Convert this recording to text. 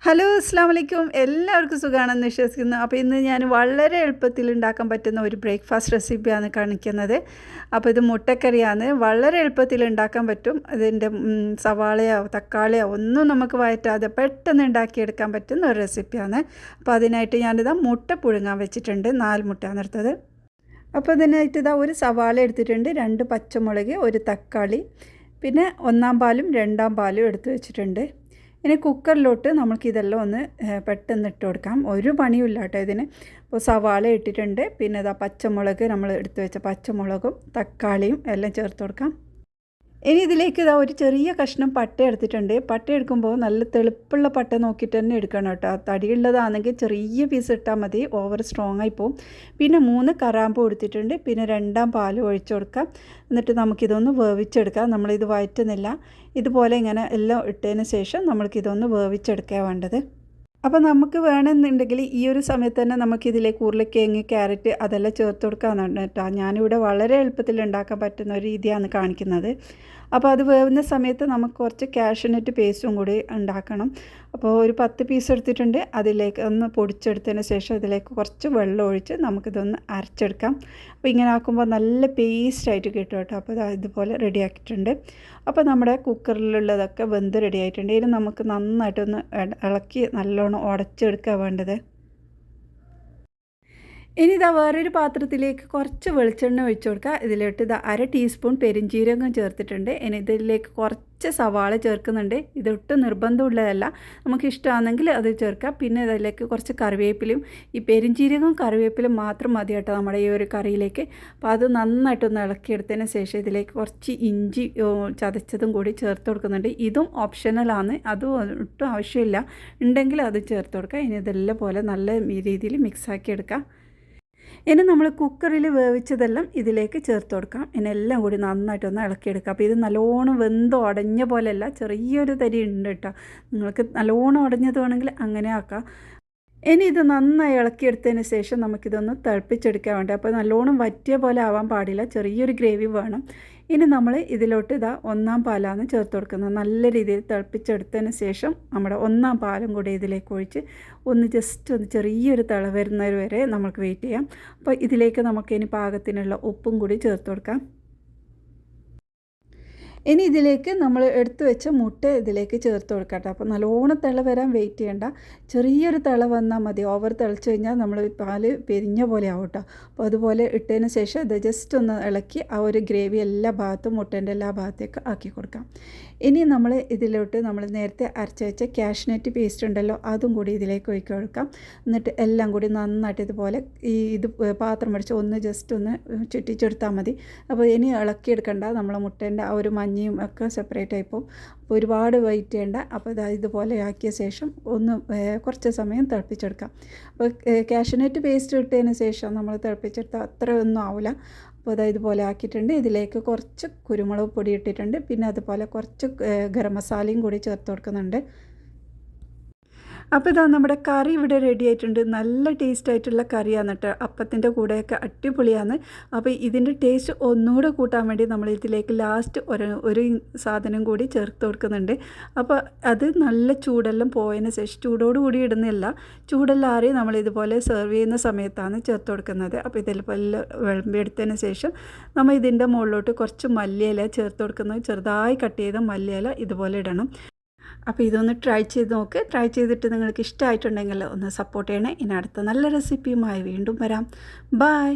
Hello അസ്സാം വലൈക്കും. എല്ലാവർക്കും സുഖമാണെന്ന് വിശ്വസിക്കുന്നു. അപ്പോൾ ഇന്ന് ഞാൻ വളരെ എളുപ്പത്തിൽ ഉണ്ടാക്കാൻ പറ്റുന്ന ഒരു ബ്രേക്ക്ഫാസ്റ്റ് റെസിപ്പിയാണ് കാണിക്കുന്നത്. അപ്പോൾ ഇത് മുട്ടക്കറിയാണ്. വളരെ എളുപ്പത്തിൽ ഉണ്ടാക്കാൻ പറ്റും. ഇതിൻ്റെ സവാളയോ തക്കാളിയോ ഒന്നും നമുക്ക് വഴറ്റാതെ പെട്ടെന്ന് ഉണ്ടാക്കിയെടുക്കാൻ പറ്റുന്ന ഒരു റെസിപ്പിയാണ്. അപ്പോൾ അതിനായിട്ട് ഞാനിതാ മുട്ട പുഴുങ്ങാൻ വെച്ചിട്ടുണ്ട്. 4 മുട്ടയാണ് എടുത്തത്. അപ്പോൾ ഇതിനായിട്ട് ഇതാ ഒരു സവാള എടുത്തിട്ടുണ്ട്, 2 പച്ചമുളക്, ഒരു തക്കാളി, പിന്നെ 1-ാം പാലും 2-ാം പാലും എടുത്ത് വെച്ചിട്ടുണ്ട്. ഇനി കുക്കറിലോട്ട് നമുക്കിതെല്ലാം ഒന്ന് പെട്ടെന്ന് ഇട്ട് കൊടുക്കാം. ഒരു പണിയുമില്ല കേട്ടോ ഇതിന്. അപ്പോൾ സവാള ഇട്ടിട്ടുണ്ട്, പിന്നെ ഇതാ പച്ചമുളക്, നമ്മൾ എടുത്ത് വെച്ച പച്ചമുളകും തക്കാളിയും എല്ലാം ചേർത്ത് കൊടുക്കാം. ഇനി ഇതിലേക്ക് ഇതാ ഒരു ചെറിയ കഷ്ണം പട്ട എടുത്തിട്ടുണ്ട്. പട്ട എടുക്കുമ്പോൾ നല്ല തെളുപ്പുള്ള പട്ട നോക്കിയിട്ട് തന്നെ എടുക്കണം കേട്ടോ. തടിയുള്ളതാണെങ്കിൽ ചെറിയ പീസ് ഇട്ടാൽ മതി, ഓവർ സ്ട്രോങ് ആയി പോവും. പിന്നെ 3 കറാമ്പൂ എടുത്തിട്ടുണ്ട്, പിന്നെ 2-ാം പാൽ ഒഴിച്ചു കൊടുക്കാം. എന്നിട്ട് നമുക്കിതൊന്ന് വേവിച്ചെടുക്കാം. നമ്മളിത് വഴറ്റുന്നില്ല, ഇതുപോലെ ഇങ്ങനെ എല്ലാം ഇട്ടതിന് ശേഷം നമ്മൾക്കിതൊന്ന് വേവിച്ചെടുക്കാൻ വേണ്ടത്. അപ്പോൾ നമുക്ക് വേണമെന്നുണ്ടെങ്കിൽ ഈ ഒരു സമയത്ത് തന്നെ നമുക്കിതിലേക്ക് ഉരുളക്കിഴങ്ങ്, ക്യാരറ്റ് അതെല്ലാം ചേർത്ത് കൊടുക്കാമെന്നാണ് കേട്ടോ. ഞാനിവിടെ വളരെ എളുപ്പത്തിൽ ഉണ്ടാക്കാൻ പറ്റുന്ന ഒരു രീതിയാണ് കാണിക്കുന്നത്. അപ്പോൾ അത് വേവുന്ന സമയത്ത് നമുക്ക് കുറച്ച് കാഷ്യൂനട്ട് പേസ്റ്റും കൂടി ഉണ്ടാക്കണം. അപ്പോൾ ഒരു 10 പീസ് എടുത്തിട്ടുണ്ട്. അതിലേക്ക് ഒന്ന് പൊടിച്ചെടുത്തതിന് ശേഷം ഇതിലേക്ക് കുറച്ച് വെള്ളം ഒഴിച്ച് നമുക്കിതൊന്ന് അരച്ചെടുക്കാം. അപ്പോൾ ഇങ്ങനെ ആക്കുമ്പോൾ നല്ല പേസ്റ്റായിട്ട് കിട്ടും കേട്ടോ. അപ്പോൾ ഇതുപോലെ റെഡിയാക്കിയിട്ടുണ്ട്. അപ്പോൾ നമ്മുടെ കുക്കറിലുള്ളതൊക്കെ വെന്ത് റെഡി ആയിട്ടുണ്ട്. ഇനി നമുക്ക് നന്നായിട്ടൊന്ന് ഇളക്കി നല്ലോണം ഉടച്ചെടുക്കുക വേണ്ടത്. ഇനി ഇതാ വേറൊരു പാത്രത്തിലേക്ക് കുറച്ച് വെളിച്ചെണ്ണ ഒഴിച്ചു കൊടുക്കുക. ഇതിലോട്ട് ഇതാ 1/2 ടീസ്പൂൺ പെരിഞ്ജീരകം ചേർത്തിട്ടുണ്ട്. ഇനി ഇതിലേക്ക് കുറച്ച് സവാള ചേർക്കുന്നുണ്ട്. ഇതൊട്ടും നിർബന്ധമുള്ളതല്ല, നമുക്ക് ഇഷ്ടമാണെങ്കിൽ അത് ചേർക്കാം. പിന്നെ ഇതിലേക്ക് കുറച്ച് കറിവേപ്പിലയും, ഈ പെരിഞ്ജീരകവും കറിവേപ്പിലും മാത്രം മതി കേട്ടോ നമ്മുടെ ഈ ഒരു കറിയിലേക്ക്. അപ്പോൾ അത് നന്നായിട്ടൊന്ന് ഇളക്കിയെടുത്തതിന് ശേഷം ഇതിലേക്ക് കുറച്ച് ഇഞ്ചി ചതച്ചതും കൂടി ചേർത്ത് കൊടുക്കുന്നുണ്ട്. ഇതും ഓപ്ഷണലാണ്, അതും ഒട്ടും ആവശ്യമില്ല, ഉണ്ടെങ്കിൽ അത് ചേർത്ത് കൊടുക്കുക. ഇനി ഇതെല്ലാം പോലെ നല്ല രീതിയിൽ മിക്സാക്കി എടുക്കാം. ഇനി നമ്മൾ കുക്കറിൽ വേവിച്ചതെല്ലാം ഇതിലേക്ക് ചേർത്ത് കൊടുക്കാം. ഇനി എല്ലാം കൂടി നന്നായിട്ടൊന്ന് ഇളക്കിയെടുക്കാം. അപ്പോൾ ഇത് നല്ലോണം വെന്ത് ഉടഞ്ഞ പോലെയല്ല, ചെറിയൊരു തരി ഉണ്ട് കേട്ടോ. നിങ്ങൾക്ക് നല്ലോണം ഉടഞ്ഞത് വേണമെങ്കിൽ അങ്ങനെ ആക്കാം. ഇനി ഇത് നന്നായി ഇളക്കിയെടുത്തതിന് ശേഷം നമുക്കിതൊന്ന് തിളപ്പിച്ചെടുക്കാൻ വേണ്ടി. അപ്പോൾ നല്ലോണം വറ്റിയ പോലെ ആവാൻ പാടില്ല, ചെറിയൊരു ഗ്രേവി വേണം. ഇനി നമ്മൾ ഇതിലോട്ട് ഇതാ 1-ാം പാലാണ് ചേർത്ത് കൊടുക്കുന്നത്. നല്ല രീതിയിൽ തിളപ്പിച്ചെടുത്തതിന് ശേഷം നമ്മുടെ 1-ാം പാലും കൂടി ഇതിലേക്ക് ഒഴിച്ച് ഒന്ന് ജസ്റ്റ് ഒന്ന് ചെറിയൊരു തിള വരുന്നത് വരെ നമുക്ക് വെയിറ്റ് ചെയ്യാം. അപ്പോൾ ഇതിലേക്ക് നമുക്ക് ഇനി പാകത്തിനുള്ള ഉപ്പും കൂടി ചേർത്ത് കൊടുക്കാം. ഇനി ഇതിലേക്ക് നമ്മൾ എടുത്തു വെച്ച മുട്ട ഇതിലേക്ക് ചേർത്ത് കൊടുക്കട്ടെ. അപ്പോൾ നല്ലോണം തിള വരാൻ വെയിറ്റ് ചെയ്യേണ്ട, ചെറിയൊരു തിള വന്നാൽ മതി. ഓവർ തിളച്ച് കഴിഞ്ഞാൽ നമ്മൾ പാല് പെരിഞ്ഞ പോലെ ആവും കേട്ടോ. അപ്പോൾ അതുപോലെ ഇട്ടതിന് ശേഷം ഇത് ജസ്റ്റ് ഒന്ന് ഇളക്കി ആ ഒരു ഗ്രേവി എല്ലാ ഭാഗത്തും മുട്ടേൻ്റെ എല്ലാ ഭാഗത്തേക്ക് ആക്കി കൊടുക്കാം. ഇനി നമ്മൾ ഇതിലോട്ട് നമ്മൾ നേരത്തെ അരച്ച് വെച്ച കാഷ്യൂനട്ട് പേസ്റ്റ് ഉണ്ടല്ലോ, അതും കൂടി ഇതിലേക്ക് ഒഴിക്കി കൊടുക്കാം. എന്നിട്ട് എല്ലാം കൂടി നന്നായിട്ട് ഇതുപോലെ ഇത് പാത്രം പിടിച്ച് ഒന്ന് ജസ്റ്റ് ഒന്ന് ചുറ്റിച്ചെടുത്താൽ മതി. അപ്പോൾ ഇനി ഇളക്കിയെടുക്കണ്ട, നമ്മൾ മുട്ടേൻ്റെ ആ ഒരു മഞ്ഞയും ഒക്കെ സെപ്പറേറ്റ് ആയിപ്പോൾ. അപ്പോൾ ഒരുപാട് വെയിറ്റ് ചെയ്യേണ്ട. അപ്പോൾ ഇതുപോലെ ആക്കിയ ശേഷം ഒന്ന് കുറച്ച് സമയം തിളപ്പിച്ചെടുക്കാം. അപ്പോൾ കാഷ്യൂനട്ട് പേസ്റ്റ് ഇട്ടതിന് ശേഷം നമ്മൾ തിളപ്പിച്ചെടുത്താൽ അത്രയൊന്നും ആവില്ല. അപ്പോൾ ഇതുപോലെ ആക്കിയിട്ടുണ്ട്. ഇതിലേക്ക് കുറച്ച് കുരുമുളക് പൊടി ഇട്ടിട്ടുണ്ട്, പിന്നെ അതുപോലെ കുറച്ച് ഗരം മസാലയും കൂടി ചേർത്ത് കൊടുക്കുന്നുണ്ട്. അപ്പോൾ ഇതാ നമ്മുടെ കറി ഇവിടെ റെഡി ആയിട്ടുണ്ട്. നല്ല ടേസ്റ്റ് ആയിട്ടുള്ള കറിയാണ് കേട്ടോ. അപ്പത്തിൻ്റെ കൂടെയൊക്കെ അടിപൊളിയാണ്. അപ്പോൾ ഇതിൻ്റെ ടേസ്റ്റ് ഒന്നുകൂടെ കൂട്ടാൻ വേണ്ടി നമ്മൾ ഇതിലേക്ക് ലാസ്റ്റ് ഒരു സാധനം കൂടി ചേർത്ത് കൊടുക്കുന്നുണ്ട്. അപ്പോൾ അത് നല്ല ചൂടെല്ലാം പോയതിന് ശേഷം, ചൂടോടുകൂടി ഇടുന്നില്ല, ചൂടെല്ലാം ആറി നമ്മൾ ഇതുപോലെ സെർവ് ചെയ്യുന്ന സമയത്താണ് ചേർത്ത് കൊടുക്കുന്നത്. അപ്പോൾ ഇതിലെല്ലാം വിളമ്പിയെടുത്തതിന് ശേഷം നമ്മൾ ഇതിൻ്റെ മുകളിലോട്ട് കുറച്ച് മല്ലിയില ചേർത്ത് കൊടുക്കുന്നത്. ചെറുതായി കട്ട് ചെയ്ത മല്ലിയില ഇതുപോലെ ഇടണം. അപ്പോൾ ഇതൊന്ന് ട്രൈ ചെയ്ത് നോക്ക്. ട്രൈ ചെയ്തിട്ട് നിങ്ങൾക്ക് ഇഷ്ടമായിട്ടുണ്ടെങ്കിൽ ഒന്ന് സപ്പോർട്ട് ചെയ്യണേ. ഇനി അടുത്ത നല്ല റെസിപ്പിയുമായി വീണ്ടും വരാം. ബൈ.